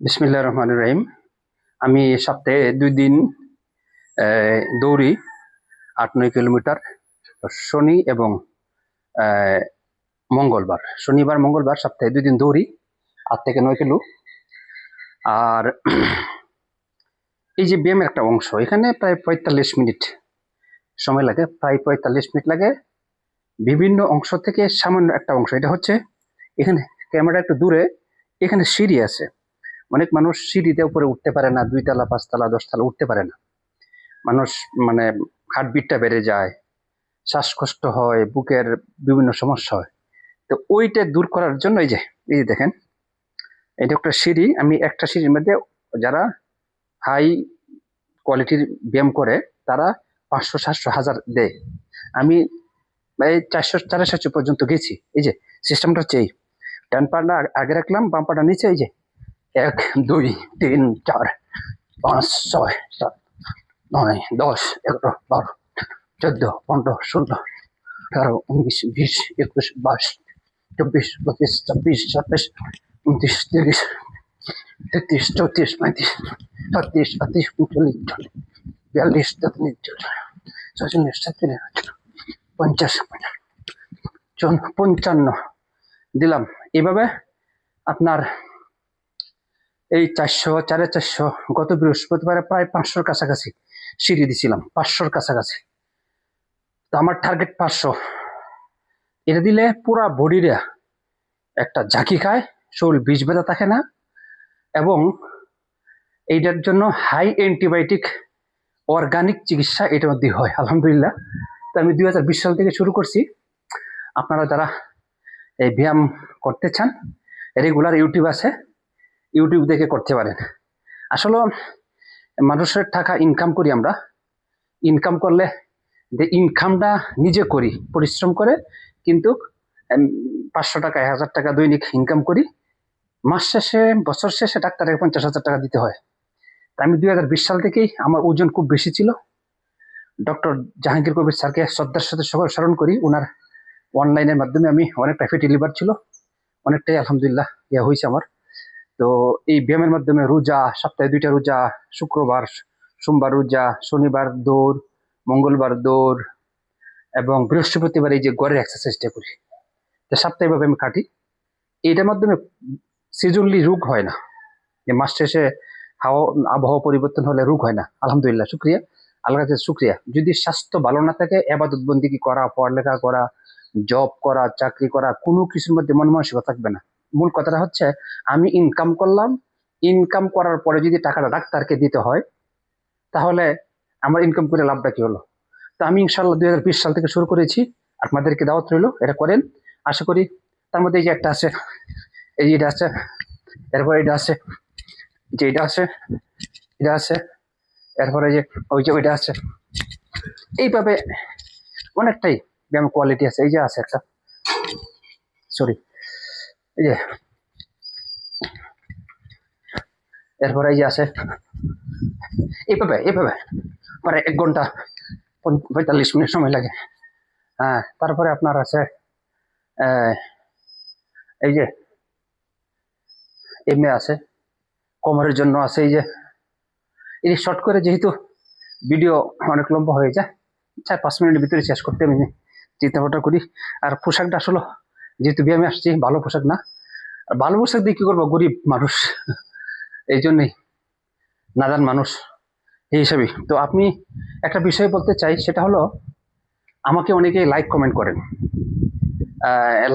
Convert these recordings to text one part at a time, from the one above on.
বিসমিল্লাহির রহমানির রহিম। আমি সপ্তাহে ২ দিন দৌড়ি ৮-৯ কিলোমিটার। শনি এবং মঙ্গলবার, শনিবার মঙ্গলবার সপ্তাহে ২ দিন দৌড়ি ৮ থেকে ৯ কিলো। আর এই যে ব্যায়ামের একটা অংশ, এখানে প্রায় ৪৫ মিনিট সময় লাগে, প্রায় ৪৫ মিনিট লাগে। বিভিন্ন অংশ থেকে সামান্য একটা অংশ, এটা হচ্ছে এখানে ক্যামেরা একটু দূরে, এখানে সিঁড়ি আছে। অনেক মানুষ সিঁড়িতে উপরে উঠতে পারে না, ২ তলা ৫ তলা ১০ তলা উঠতে পারে না। মানুষ মানে হার্টবিটটা বেড়ে যায়, শ্বাসকষ্ট হয়, বুকের বিভিন্ন সমস্যা হয়। তো ওইটা দূর করার জন্য এই যে দেখেন, এটা একটা সিঁড়ি। আমি একটা সিঁড়ির মধ্যে যারা হাই কোয়ালিটির ব্যায়াম করে তারা ৫০০, ৭০০, ১০০০ দেয়। আমি এই ৪০০, ৪৫০ পর্যন্ত গেছি। এই যে সিস্টেমটা হচ্ছে এই, ডান পাটা আগে রাখলাম, বাম পাটা নিচে। এই যে ১, ২, ৩, ৪, ৫, ৬, ৭, ৯, ১০, ১১, ১২, ১৪, ১৫, ১৬, ১৮, ১৯, ২০, ২১, ২২, ২৪, ২৫, ২৬, ২৭, ২৯, ৩০, ৩৩, ৩৪, ৩৫, ৩৬, ৩৮, ৩৯, ৪০, ৪২, ৪৩, ৪৪, ৪৫, ৫০, ৫৫ দিলাম। এইভাবে আপনার এই ৪০০, ৪৫০, গত বৃহস্পতিবারে প্রায় ৫০০-র কাছাকাছি সিঁড়ি দিছিলাম, ৫০০-র কাছাকাছি। তো আমার টার্গেট ৫০০। এটা দিলে পুরা বডিরা একটা ঝাঁকি খায়, শরীর বিষ ব্যথা থাকে না, এবং এইটার জন্য হাই অ্যান্টিবায়োটিক অর্গানিক চিকিৎসা এটার মধ্যে হয় আলহামদুলিল্লাহ। তো আমি ২০২০ সাল থেকে শুরু করছি। আপনারা যারা এই ব্যায়াম করতে চান, রেগুলার ইউটিউব আছে, ইউটিউব দেখে করতে পারেন। আসলে মানুষের টাকা ইনকাম করি আমরা, ইনকাম করলে যে ইনকামটা নিজে করি পরিশ্রম করে, কিন্তু ৫০০ টাকা ১০০০ টাকা দৈনিক ইনকাম করি, মাস শেষে বছর শেষে ডাক্তারের ৫০,০০০ টাকা দিতে হয়। আমি ২০২০ সাল থেকেই আমার ওজন খুব বেশি ছিল। ডক্টর জাহাঙ্গীর কবির স্যারকে শ্রদ্ধার সাথে স্মরণ করি। ওনার অনলাইনের মাধ্যমে আমি অনেকটা ফ্যাটি লিভার ছিল, অনেকটাই আলহামদুলিল্লাহ ইয়া হয়েছে আমার। তো এই ব্যায়ামের মাধ্যমে রোজা, সপ্তাহে ২টা রোজা, শুক্রবার সোমবার রোজা, শনিবার দৌড়, মঙ্গলবার দৌড় এবং বৃহস্পতিবার এই যে গড়ের এক্সারসাইজটা করি। তো সপ্তাহে আমি কাটি। এইটার মাধ্যমে সিজনলি রোগ হয় না, যে মাস শেষে আবহাওয়া পরিবর্তন হলে রোগ হয় না। আলহামদুলিল্লাহ, শুক্রিয়া, আল্লাহর কাছে শুক্রিয়া। যদি স্বাস্থ্য ভালো না থাকে, ইবাদত বন্দেগী করা, পড়ালেখা করা, জব করা, চাকরি করা, কোনো কিছুর মধ্যে মন মানসিকতা থাকবে না। মূল কথাটা হচ্ছে আমি ইনকাম করলাম, ইনকাম করার পরে যদি টাকাটা ডাক্তারকে দিতে হয়, তাহলে আমার ইনকাম করে লাভটা কি হলো? তো আমি ইনশাল্লাহ ২০২০ সাল থেকে শুরু করেছি। আপনাদেরকে দাওয়াত রইল, এটা করেন, আশা করি। তার মধ্যে এই যে একটা আছে, এই যে এটা আছে, এরপর এটা আছে, যে এটা আছে, এটা আছে, এরপরে যে ওই যে ওইটা আছে। এইভাবে অনেকটাই ব্যায়াম কোয়ালিটি আছে। এই যে আছে একটা, সরি, এই যে, এরপরে এই যে আছে। এইভাবে পরে ১ ঘন্টা ৪৫ মিনিট সময় লাগে। হ্যাঁ, তারপরে আপনার আছে এই যে এমনি আছে, কোমরের জন্য আছে। এই যে শর্ট করে, যেহেতু ভিডিও অনেক লম্বা হয়ে যায়, ৪-৫ মিনিটের ভিতরে শেষ করতে আমি চিন্তা ভাবনা করি। আর পোশাকটা আসলে, যেহেতু ব্যায়ামে আসছি, ভালো পোশাক না। আর ভালো পোশাক দিয়ে কি করবো, গরিব মানুষ, এই জন্যই, নাদান মানুষ এই হিসাবেই। তো আপনি একটা বিষয় বলতে চাই, সেটা হলো আমাকে অনেকেই লাইক কমেন্ট করেন,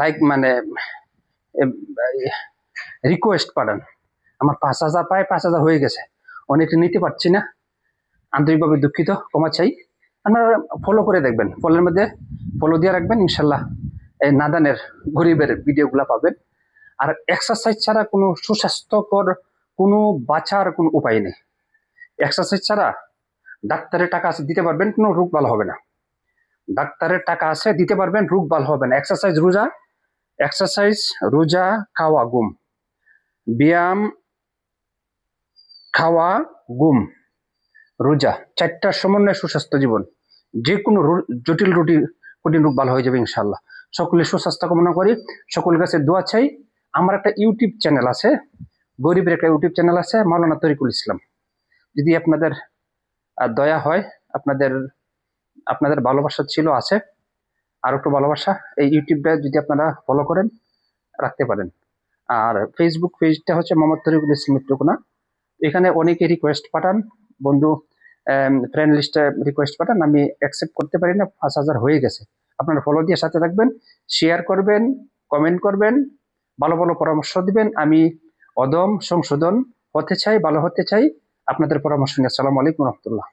লাইক মানে রিকোয়েস্ট পাঠান। আমার ৫,০০০ প্রায় ৫,০০০ হয়ে গেছে, অনেকে নিতে পারছি না, আন্তরিকভাবে দুঃখিত, ক্ষমা চাই। আপনারা ফলো করে দেখবেন, ফলোর মধ্যে ফলো দিয়ে রাখবেন, ইনশাল্লাহ এই নাদানের গরিবের ভিডিওগুলো পাবেন। আর এক্সারসাইজ ছাড়া কোনো সুস্বাস্থ্যকর কোনো বাঁচার কোনো উপায় নেই। এক্সারসাইজ ছাড়া ডাক্তারের টাকা আছে দিতে পারবেন, কোনো রোগ ভালো হবে না। ডাক্তারের টাকা আছে দিতে পারবেন, রোগ ভালো হবে না। এক্সারসাইজ রোজা, খাওয়া, ঘুম, ব্যায়াম, খাওয়া, ঘুম, রোজা, ৪টার সমন্বয়ে সুস্বাস্থ্য জীবন। যে কোনো জটিল কঠিন রোগ ভালো হয়ে যাবে ইনশাল্লাহ। সকলে সুস্বাস্থ্য কামনা করি, সকলের কাছে দোয়া চাই। আমার একটা ইউটিউব চ্যানেল আছে, গরিবের একটা ইউটিউব চ্যানেল আছে, মাওলানা তরিকুল ইসলাম। যদি আপনাদের দয়া হয়, আপনাদের আপনাদের ভালোবাসা ছিল, আছে, আর একটু ভালোবাসা, এই ইউটিউবটা যদি আপনারা ফলো করেন, রাখতে পারেন। আর ফেসবুক পেজটা হচ্ছে মোহাম্মদ তরিকুল ইসলাম টুকুনা। এখানে অনেকে রিকোয়েস্ট পাঠান, বন্ধু ফ্রেন্ড লিস্টে রিকোয়েস্ট পাঠান, আমি অ্যাকসেপ্ট করতে পারি না, 5,000 হয়ে গেছে। আপনারা ফলো দিয়ে সাথে থাকবেন, শেয়ার করবেন, কমেন্ট করবেন, ভালো ভালো পরামর্শ দিবেন। আমি অদম সংশোধন হতে চাই, ভালো হতে চাই। আপনাদের পরামর্শ নিয়ে আসসালামু আলাইকুম রহমতুল্লাহ।